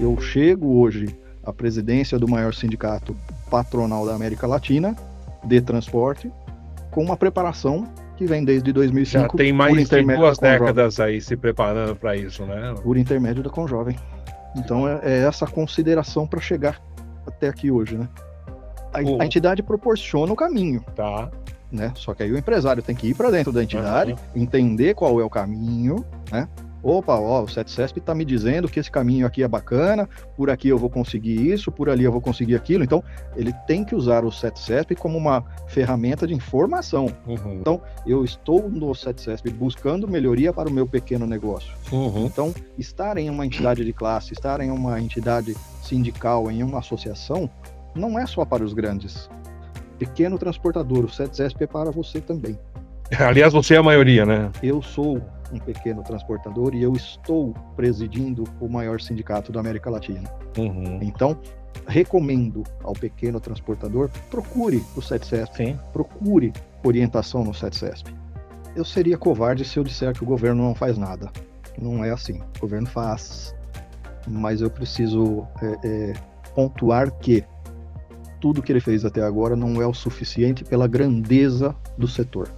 eu chego hoje à presidência do maior sindicato patronal da América Latina de transporte com uma preparação que vem desde 2005 Já tem por mais de intermédio 2 da Conjovem. décadas aí se preparando para isso, né? Por intermédio da Conjovem. Então é essa consideração para chegar até aqui hoje, né? A entidade proporciona o caminho. Tá. Né? Só que aí o empresário tem que ir para dentro da entidade, entender qual é o caminho, né? Opa, o CETCESP está me dizendo que esse caminho aqui é bacana, por aqui eu vou conseguir isso, por ali eu vou conseguir aquilo. Então, ele tem que usar o CETCESP como uma ferramenta de informação. Então, eu estou no CETCESP buscando melhoria para o meu pequeno negócio. Então, estar em uma entidade de classe, estar em uma entidade sindical, em uma associação, não é só para os grandes. Pequeno transportador, o CETCESP é para você também. Aliás, você é a maioria, né? Eu sou um pequeno transportador e eu estou presidindo o maior sindicato da América Latina. Então, recomendo ao pequeno transportador, procure o CETCESP, procure orientação no CETCESP. Eu seria covarde se eu disser que o governo não faz nada. Não é assim. O governo faz, mas eu preciso pontuar que tudo que ele fez até agora não é o suficiente pela grandeza do setor.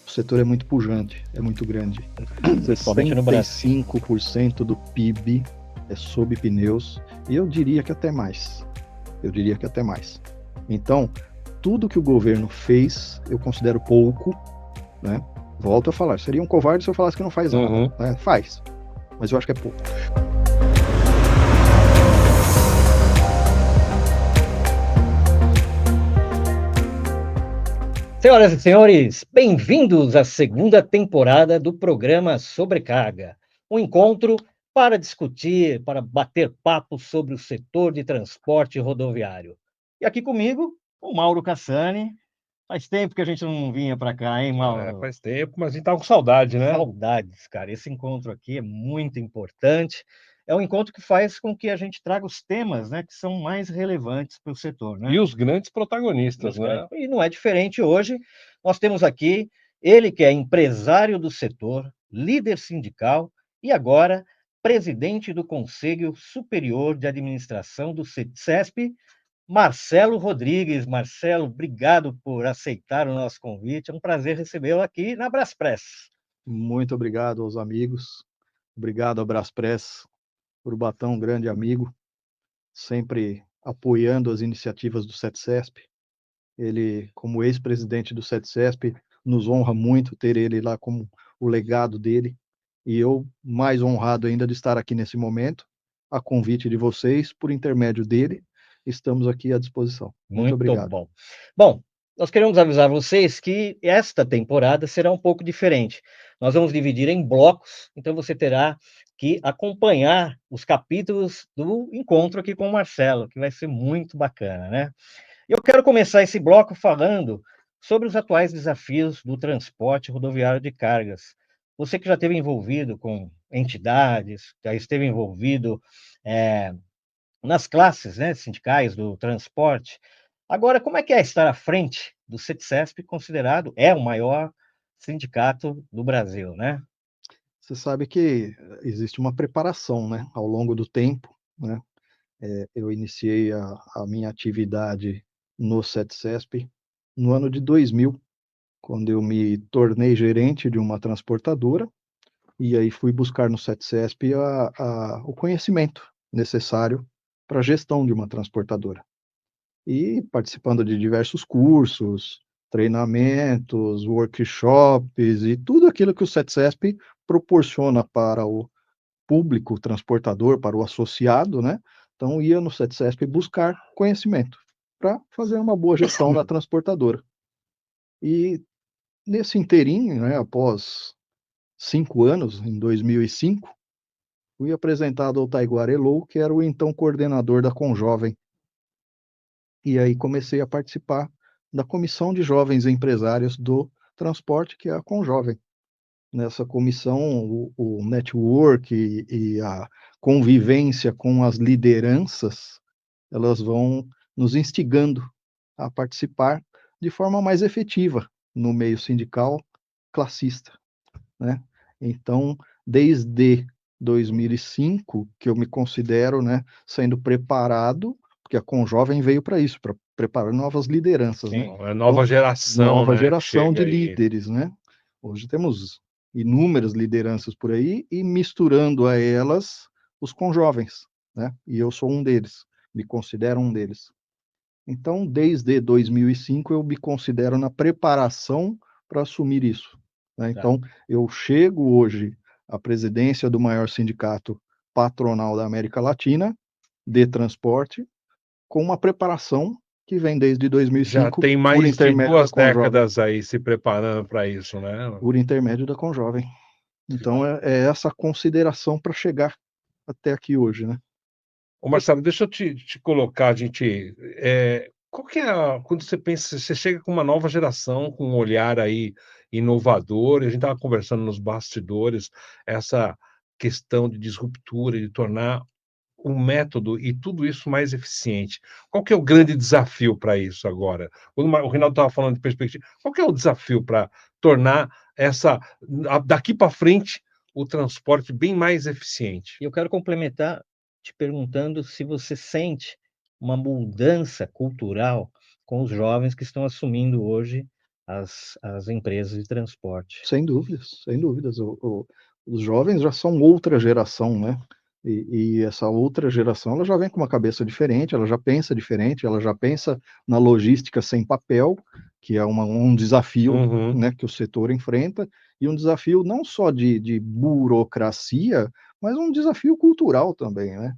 O setor é muito pujante, é muito grande. 65% do PIB é sob pneus, e eu diria que até mais. Então, tudo que o governo fez, eu considero pouco, né? Volto a falar, seria um covarde se eu falasse que não faz nada. Né? Faz, mas eu acho que é pouco. Senhoras e senhores, bem-vindos à segunda temporada do programa Sobrecarga, um encontro para discutir, para bater papo sobre o setor de transporte rodoviário. E aqui comigo, o Mauro Cassani. Faz tempo que a gente não vinha para cá, hein, Mauro? Faz tempo, mas a gente tá com saudade, né? Saudades, cara. Esse encontro aqui é muito importante. É um encontro que faz com que a gente traga os temas, né, que são mais relevantes para o setor, né? E os grandes protagonistas, né? E não é diferente hoje. Nós temos aqui ele que é empresário do setor, líder sindical e agora presidente do Conselho Superior de Administração do CETCESP, Marcelo Rodrigues. Marcelo, obrigado por aceitar o nosso convite. É um prazer recebê-lo aqui na Braspress. Muito obrigado aos amigos. Obrigado à Braspress por bater um grande amigo, sempre apoiando as iniciativas do CETCESP. Ele, como ex-presidente do CETCESP, nos honra muito ter ele lá como o legado dele. E eu, mais honrado ainda de estar aqui nesse momento, a convite de vocês, por intermédio dele, estamos aqui à disposição. Muito obrigado. Bom. Bom, nós queremos avisar vocês que esta temporada será um pouco diferente. Nós vamos dividir em blocos, então você terá que acompanhar os capítulos do encontro aqui com o Marcelo, que vai ser muito bacana, né? Eu quero começar esse bloco falando sobre os atuais desafios do transporte rodoviário de cargas. Você que já esteve envolvido com entidades, já esteve envolvido nas classes, né, sindicais do transporte. Agora, como é que é estar à frente do CETCESP, considerado o maior sindicato do Brasil, né? Você sabe que existe uma preparação, né, ao longo do tempo, né? Eu iniciei a minha atividade no CETCESP no ano de 2000, quando eu me tornei gerente de uma transportadora, e aí fui buscar no CETCESP o conhecimento necessário para a gestão de uma transportadora. E participando de diversos cursos, treinamentos, workshops e tudo aquilo que o CETCESP proporciona para o público transportador, para o associado, né? Então, ia no CETCESP buscar conhecimento para fazer uma boa gestão da transportadora. E nesse inteirinho, né, após 5 anos, em 2005, fui apresentado ao Taiguara Elou, que era o então coordenador da Conjovem. E aí comecei a participar da Comissão de Jovens Empresários do Transporte, que é a Conjovem. Nessa comissão, o network e a convivência com as lideranças, elas vão nos instigando a participar de forma mais efetiva no meio sindical classista, né? Então, desde 2005 que eu me considero, né, sendo preparado, porque a Conjovem veio para isso, para preparar novas lideranças, né? Sim, a nova geração, Nova né, que geração de chega aí. líderes, né? Hoje temos inúmeras lideranças por aí e misturando a elas os conjovens, né? E eu sou um deles, me considero um deles. Então, desde 2005, eu me considero na preparação para assumir isso, né? Então, eu chego hoje à presidência do maior sindicato patronal da América Latina de transporte, com uma preparação que vem desde Já 2005 tem por mais de intermédio da 2 Conjovem. décadas aí se preparando para isso, né? Por intermédio da Conjovem. Então, é essa consideração para chegar até aqui hoje, né? Ô Marcelo, deixa eu te colocar, a gente, qual que é quando você pensa, você chega com uma nova geração, com um olhar aí inovador, e a gente estava conversando nos bastidores, essa questão de disruptura, de tornar o método e tudo isso mais eficiente. Qual que é o grande desafio para isso agora? Quando o Reinaldo estava falando de perspectiva, qual que é o desafio para tornar daqui para frente, o transporte bem mais eficiente? E eu quero complementar te perguntando se você sente uma mudança cultural com os jovens que estão assumindo hoje as empresas de transporte. Sem dúvidas, sem dúvidas. Os jovens já são outra geração, né? E essa outra geração, ela já vem com uma cabeça diferente, ela já pensa diferente, ela já pensa na logística sem papel, que é um desafio, Uhum. né, que o setor enfrenta, e um desafio não só de burocracia, mas um desafio cultural também, né?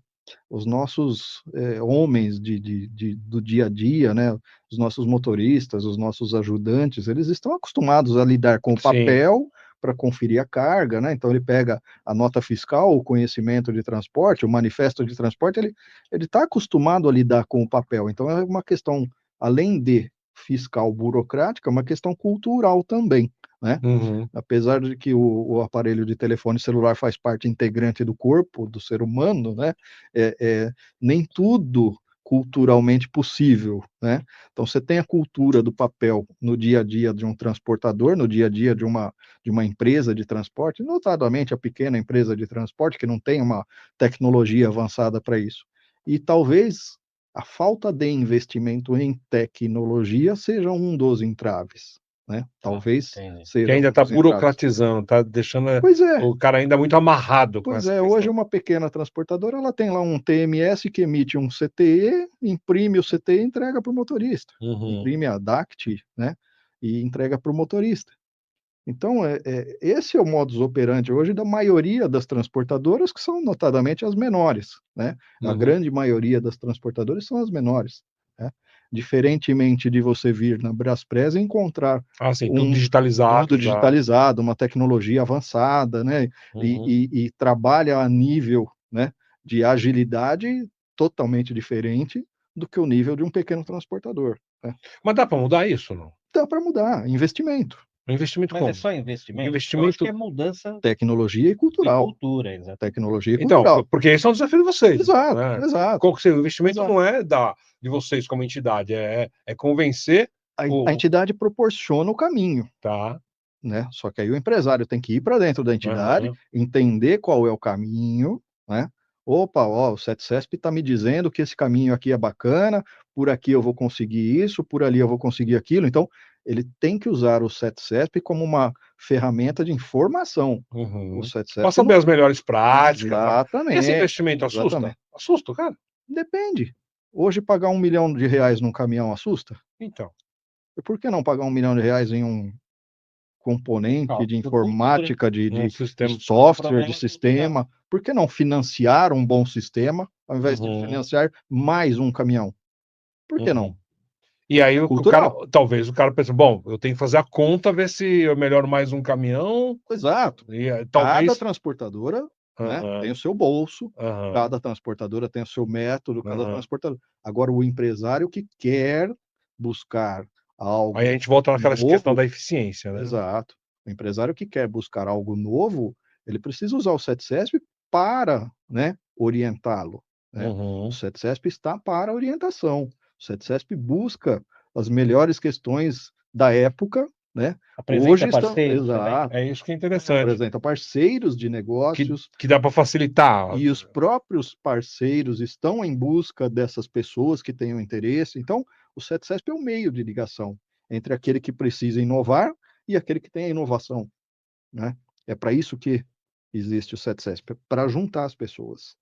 Os nossos homens do dia a dia, né? Os nossos motoristas, os nossos ajudantes, eles estão acostumados a lidar com o Sim. papel para conferir a carga, né? Então ele pega a nota fiscal, o conhecimento de transporte, o manifesto de transporte, ele está acostumado a lidar com o papel. Então é uma questão, além de fiscal burocrática, é uma questão cultural também, né? Uhum. Apesar de que o aparelho de telefone celular faz parte integrante do corpo do ser humano, né? Nem tudo culturalmente possível, né? Então você tem a cultura do papel no dia a dia de um transportador, no dia a dia de uma empresa de transporte, notadamente a pequena empresa de transporte que não tem uma tecnologia avançada para isso. E talvez a falta de investimento em tecnologia seja um dos entraves, né? Talvez entendi. seja Que ainda um está dos entraves. burocratizando, está deixando Pois é. o cara ainda muito amarrado com Pois essa é, hoje questão. uma pequena transportadora, ela tem lá um TMS que emite um CTE, imprime o CTE e entrega para o motorista. Uhum. Imprime a DACT, né, e entrega para o motorista. Então, esse é o modus operandi hoje da maioria das transportadoras, que são notadamente as menores, né? A Uhum. grande maioria das transportadoras são as menores, né? Diferentemente de você vir na Braspress e encontrar Sim, tudo digitalizado tudo já. digitalizado, uma tecnologia avançada, né? Uhum. E trabalha a nível, né, de agilidade totalmente diferente do que o nível de um pequeno transportador, né? Mas dá para mudar isso, não? Dá para mudar, investimento, O investimento Mas é como? só investimento? Eu acho Investimento. que é mudança tecnologia e de cultural. cultura, exatamente. Tecnologia e Então, cultural. porque esse é um desafio de vocês, Exato, né? exato, Qual que seria o investimento? exato. Não é de vocês como entidade, é convencer A entidade proporciona o caminho, tá. né? Só que aí o empresário tem que ir para dentro da entidade, Aham. entender qual é o caminho, né? Opa, ó, o CETCESP está me dizendo que esse caminho aqui é bacana, por aqui eu vou conseguir isso, por ali eu vou conseguir aquilo. Então, ele tem que usar o CETCESP como uma ferramenta de informação. O Uhum. Pra CETCESP saber não. as melhores práticas, tal. Esse Exatamente, investimento assusta? exatamente. Assusta, cara? Depende. Hoje, pagar R$ 1 milhão num caminhão assusta? Então. E por que não pagar R$ 1 milhão em um componente de Por cultura. informática, Um de sistema. software, de Problema cultural. sistema? Por que não financiar um bom sistema, ao invés de Uhum. financiar mais um caminhão? Por que não? Uhum. E aí o cara, Cultural. talvez o cara pense: "Bom, eu tenho que fazer a conta, ver se eu melhoro mais um caminhão", Exato. e Cada talvez. transportadora, né, Aham, tem o seu bolso, aham, cada transportadora tem o seu método, cada aham. transportadora. Agora o empresário que quer buscar Aí a algo gente volta naquela questão novo. da eficiência, né. Exato. O empresário que quer buscar algo novo, ele precisa usar o CETCESP para, né, orientá-lo, né. O Uhum. CETCESP está para orientação. O CETCESP busca as melhores questões da época né? Apresenta Hoje estão, parceiros também. exato, É isso que é interessante. apresenta parceiros de Que, negócios, que dá para facilitar. e os próprios parceiros estão em busca dessas pessoas que tenham interesse. Então, o CETCESP é um meio de ligação entre aquele que precisa inovar e aquele que tem a inovação, né? É para isso que existe o CETCESP, para juntar as pessoas.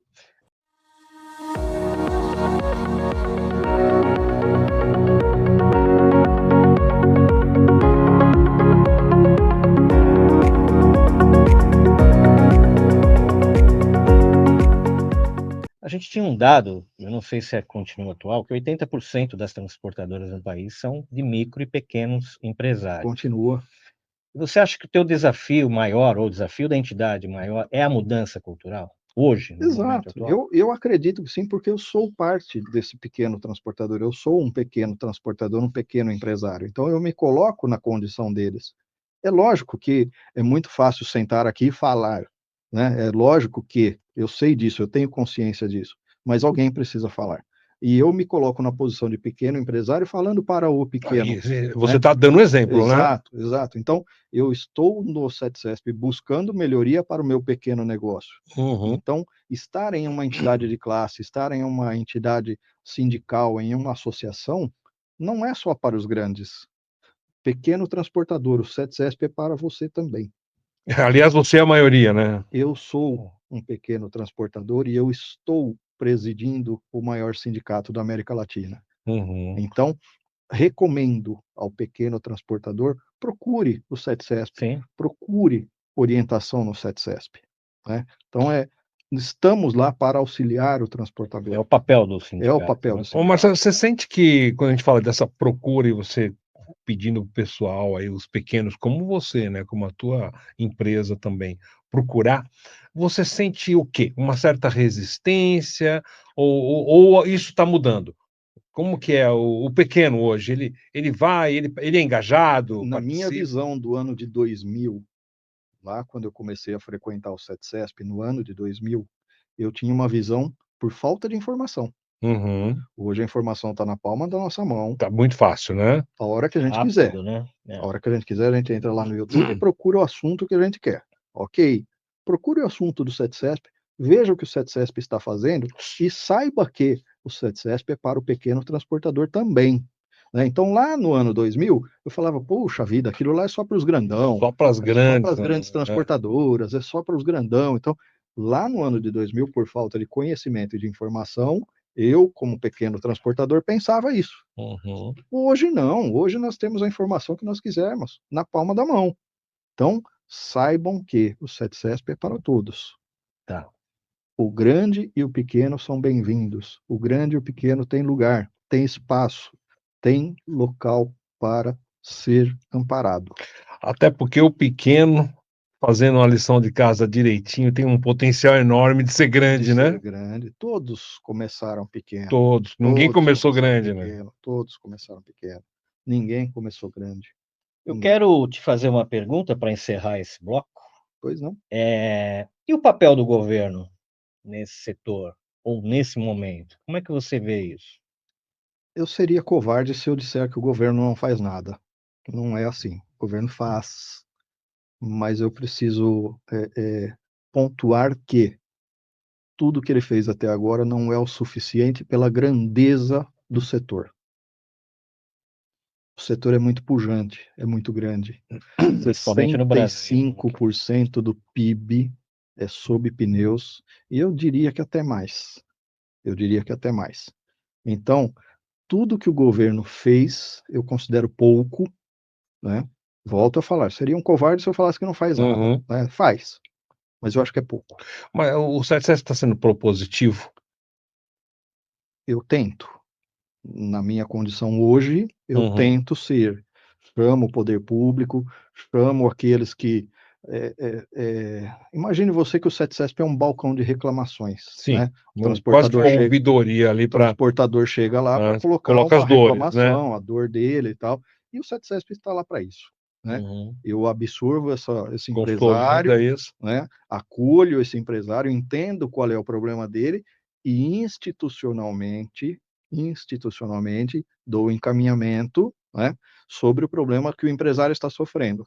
A gente tinha um dado, eu não sei se continua atual, que 80% das transportadoras no país são de micro e pequenos empresários. Continua. Você acha que o teu desafio maior, ou o desafio da entidade maior, é a mudança cultural? Hoje, no momento Exato. atual? Eu acredito que sim, porque eu sou parte desse pequeno transportador. Eu sou um pequeno transportador, um pequeno empresário. Então, eu me coloco na condição deles. É lógico que é muito fácil sentar aqui e falar, né? É lógico que eu sei disso, eu tenho consciência disso, mas alguém precisa falar. E eu me coloco na posição de pequeno empresário falando para o pequeno, Você né? está dando um exemplo, né? Exato, exato. Então, eu estou no CETCESP buscando melhoria para o meu pequeno negócio. Uhum. Então, estar em uma entidade de classe, estar em uma entidade sindical, em uma associação, não é só para os grandes. Pequeno transportador, o CETCESP é para você também. Aliás, você é a maioria, né? Eu sou um pequeno transportador e eu estou presidindo o maior sindicato da América Latina. Uhum. Então, recomendo ao pequeno transportador, procure o CETCESP, Sim. procure orientação no CETCESP, né? Então, estamos lá para auxiliar o É transportador. o papel do É o sindicato, papel né? do Ô, sindicato. Marcelo, você sente que quando a gente fala dessa procura e você pedindo pro pessoal aí, os pequenos, como você, né, como a tua empresa também, procurar, você sente o quê? Uma certa resistência ou isso está mudando? Como que é o pequeno hoje? Ele vai, ele é engajado, Na minha participa? visão do ano de 2000, lá quando eu comecei a frequentar o CETCESP, no ano de 2000, eu tinha uma visão por falta de informação. Uhum. Hoje a informação está na palma da nossa mão, Tá muito fácil, né? a hora que a gente quiser. Rápido, né? A hora que a gente quiser, a gente entra lá no YouTube e procura o assunto que a gente quer. Ok? Procure o assunto do CETCESP, veja o que o CETCESP está fazendo e saiba que o CETCESP é para o pequeno transportador também, né? Então, lá no ano 2000, eu falava, poxa vida, aquilo lá é só para os grandão, Só para as é só para grandes, as grandes né? transportadoras, é só para os grandão. Então, lá no ano de 2000, por falta de conhecimento e de informação, eu, como pequeno transportador, pensava isso. Uhum. Hoje não, hoje nós temos a informação que nós quisermos, na palma da mão. Então, saibam que o CETCESP é para todos. Tá. O grande e o pequeno são bem-vindos. O grande e o pequeno têm lugar, tem espaço, tem local para ser amparado. Até porque o pequeno, fazendo uma lição de casa direitinho, tem um potencial enorme de ser De grande, ser né? grande. Todos começaram pequeno. Todos. Ninguém Todos começou começaram grande, né? pequeno. Todos começaram pequeno. Ninguém começou grande. Eu Ninguém. quero te fazer uma pergunta para encerrar esse bloco. Pois não? E o papel do governo nesse setor, ou nesse momento? Como é que você vê isso? Eu seria covarde se eu disser que o governo não faz nada. Não é assim. O governo faz, mas eu preciso pontuar que tudo que ele fez até agora não é o suficiente pela grandeza do setor. O setor é muito pujante, é muito grande. Principalmente no Brasil, né? 65% do PIB é sob pneus, e eu diria que até mais. Eu diria que até mais. Então, tudo que o governo fez, eu considero pouco, né? Volto a falar, seria um covarde se eu falasse que não faz nada, Uhum. né? Faz, mas eu acho que é pouco. Mas o 77 está sendo propositivo? Eu tento, na minha condição hoje, eu Uhum. tento ser. Chamo o poder público, chamo aqueles que. Imagine você que o CETCESP é um balcão de reclamações, Sim. né? Quase que uma ouvidoria ali O para transportador chega lá para colocar coloca as uma dores, né? reclamação, a dor dele e tal, e o CETCESP está lá para isso, né? Uhum. Eu absorvo esse empresário, Consolida isso. né? Acolho esse empresário, entendo qual é o problema dele e institucionalmente dou encaminhamento né, sobre o problema que o empresário está sofrendo.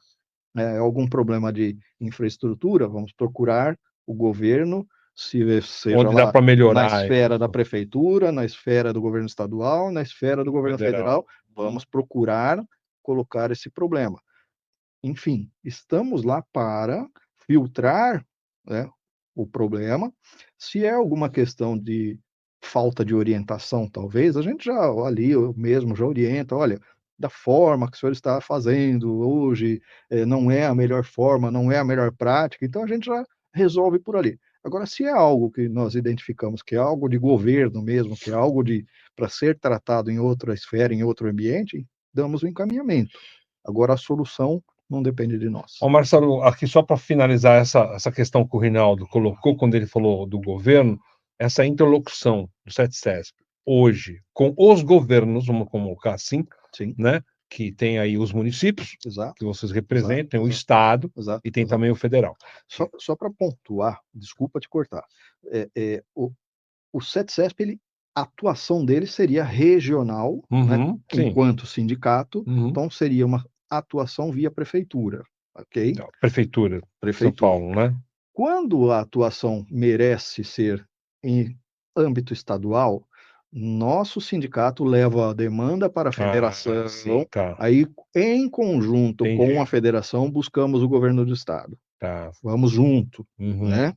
Algum problema de infraestrutura, vamos procurar o governo, seja Onde dá lá para na melhorar esfera da isso, prefeitura, na esfera do governo estadual, na esfera do governo federal. federal, vamos procurar colocar esse problema. Enfim, estamos lá para filtrar, né, o problema. Se é alguma questão de falta de orientação, talvez, a gente já ali, eu mesmo já orienta, olha, da forma que o senhor está fazendo hoje, não é a melhor forma, não é a melhor prática, então a gente já resolve por ali. Agora, se é algo que nós identificamos que é algo de governo mesmo, que é algo de para ser tratado em outra esfera, em outro ambiente, damos o encaminhamento. Agora, a solução não depende de nós. Ó, Marcelo, aqui só para finalizar essa questão que o Rinaldo colocou quando ele falou do governo, essa interlocução do CETESP hoje com os governos, vamos colocar assim, Sim, né, que tem aí os municípios, exato, que vocês representam, o exato, estado, exato, e tem exato. também o federal. Só para pontuar, desculpa te cortar, o CETESP, a atuação dele seria regional, né, Sim. enquanto sindicato, Uhum. então seria uma atuação via prefeitura, ok? Então, Prefeitura de São Prefeitura. Paulo, né? Quando a atuação merece ser em âmbito estadual, nosso sindicato leva a demanda para a federação, sim, tá, aí em conjunto com entendi. a federação buscamos o governo do estado. Tá. Vamos junto, Uhum. né?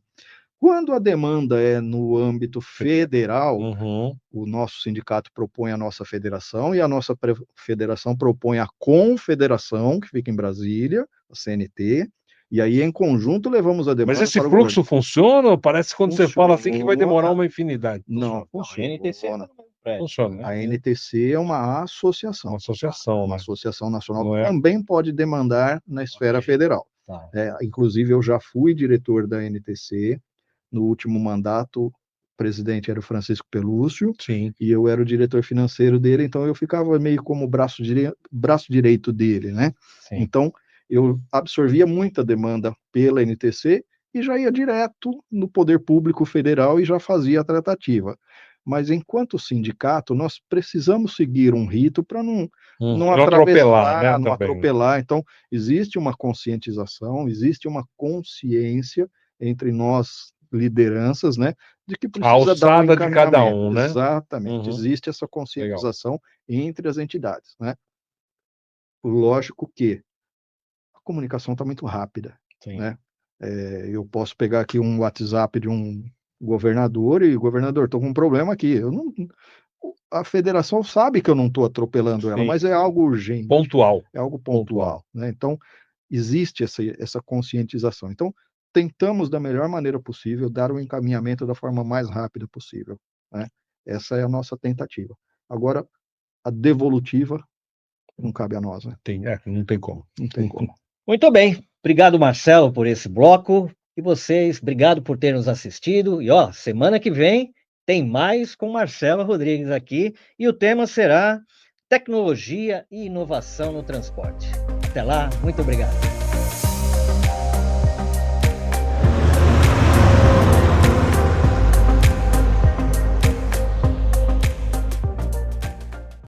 Quando a demanda é no âmbito federal, Uhum. o nosso sindicato propõe a nossa federação e a nossa federação propõe a confederação, que fica em Brasília, a CNT, e aí em conjunto levamos a Mas demanda esse para o governo. fluxo funciona ou parece que quando você fala assim que vai demorar Funciona. uma infinidade? Não, A NTC é funciona. no mesmo prédio, Funciona, né? né? A NTC é uma associação. Uma associação, Uma né? associação nacional Não que é também pode demandar na esfera federal. Tá. Inclusive, eu já fui diretor da NTC. No último mandato, o presidente era o Francisco Pelúcio, sim. e eu era o diretor financeiro dele, então eu ficava meio como braço direito dele, né? Sim. Então, eu absorvia muita demanda pela NTC e já ia direto no poder público federal e já fazia a tratativa. Mas enquanto sindicato, nós precisamos seguir um rito para não Não atropelar, né? não Também. atropelar. Então, existe uma conscientização, existe uma consciência entre nós, lideranças, né, de que A precisa dar um alçada de cada encaminhamento. um, né? Exatamente, Uhum. existe essa Legal. conscientização entre as entidades, né? Lógico que a comunicação está muito rápida, Sim. né? Eu posso pegar aqui um WhatsApp de um governador e, governador, estou com um problema aqui. A federação sabe que eu não estou atropelando ela, Sim. mas é algo urgente, Pontual. é algo pontual, né? Então, existe essa conscientização. Então, tentamos, da melhor maneira possível, dar o encaminhamento da forma mais rápida possível, né? Essa é a nossa tentativa. Agora, a devolutiva não cabe a nós, né? Não tem como. Não tem como. Muito bem. Obrigado, Marcelo, por esse bloco. E vocês, obrigado por ter nos assistido. E ó, semana que vem tem mais com Marcelo Rodrigues aqui. E o tema será tecnologia e inovação no transporte. Até lá, muito obrigado.